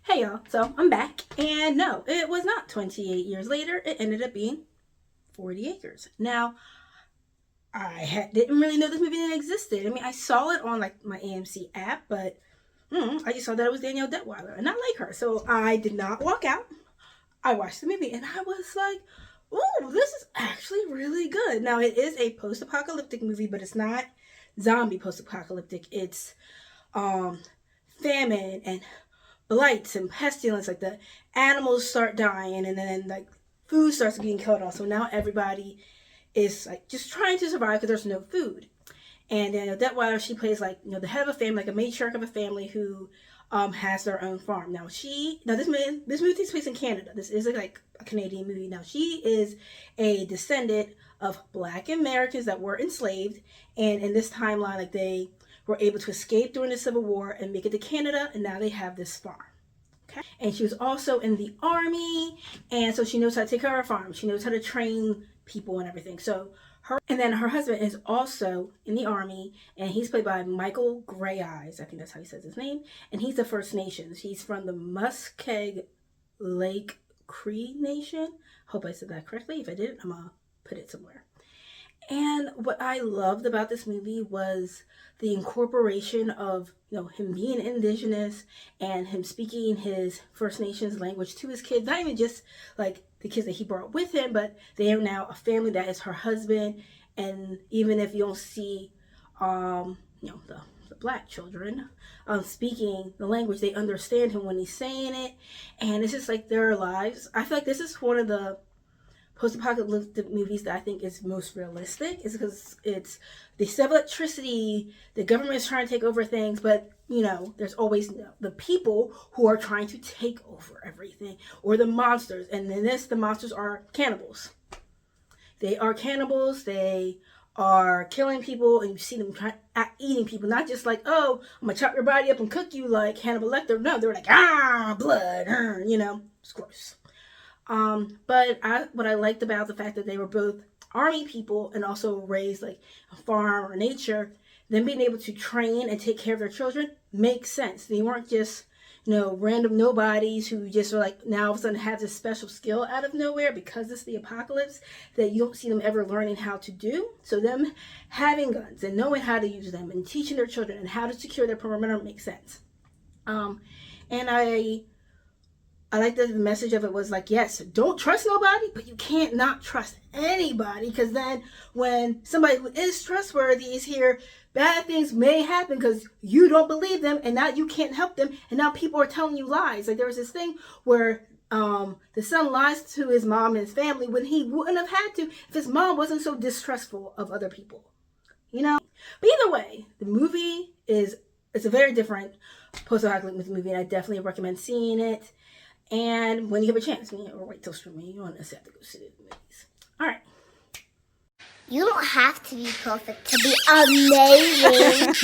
Hey y'all, so I'm back, and no, it was not 28 years later. It ended up being 40 Acres. Now, didn't really know this movie existed. I mean, I saw it on like my AMC app, but I just saw that it was Danielle Detweiler, and I like her, so I did not walk out. I watched the movie, and I was like, "Ooh, this is actually really good." Now, it is a post-apocalyptic movie, but it's not zombie post-apocalyptic. It's um, famine and blights and pestilence. Like the animals start dying, and then like food starts getting killed off. So now everybody is like just trying to survive because there's no food. And then Detweiler, she plays like the head of a family, like a matriarch of a family who has their own farm. Now this movie takes place in Canada. This is like a Canadian movie. Now she is a descendant of Black Americans that were enslaved, and in this timeline, like they were able to escape during the Civil War and make it to Canada, and now they have this farm. Okay. And she was also in the army, and so she knows how to take care of her farm. She knows how to train people and everything. So and then her husband is also in the army, and he's played by Michael Gray Eyes. I think that's how he says his name. And he's a First Nations. He's from the Muskeg Lake Cree Nation. Hope I said that correctly. If I didn't, I'm gonna put it somewhere. And what I loved about this movie was the incorporation of him being indigenous and him speaking his First Nations language to his kids. Not even just like the kids that he brought with him, but they are now a family that is her husband. And even if you don't see, the black children speaking the language, they understand him when he's saying it, and it's just like their lives. I feel like this is one of the post-apocalyptic movies that I think is most realistic, is because it's they sell electricity, the government is trying to take over things, but there's always the people who are trying to take over everything, or the monsters. And in this, the monsters are cannibals. They are cannibals. They are killing people, and you see them eating people. Not just like, oh, I'm gonna chop your body up and cook you like Hannibal Lecter. No, they're like, blood, it's gross. But what I liked about the fact that they were both army people and also raised like a farm or nature, them being able to train and take care of their children makes sense. They weren't just random nobodies who just are like now all of a sudden have this special skill out of nowhere because it's the apocalypse that you don't see them ever learning how to do. So them having guns and knowing how to use them and teaching their children and how to secure their perimeter makes sense. And I like that the message of it was like, yes, don't trust nobody, but you can't not trust anybody, because then when somebody who is trustworthy is here, bad things may happen because you don't believe them, and now you can't help them, and now people are telling you lies. Like there was this thing where the son lies to his mom and his family when he wouldn't have had to if his mom wasn't so distrustful of other people. But either way, the movie it's a very different post-apocalyptic movie, and I definitely recommend seeing it. And when you have a chance, or wait till streaming, you don't necessarily have to go see the movies. All right. You don't have to be perfect to be amazing.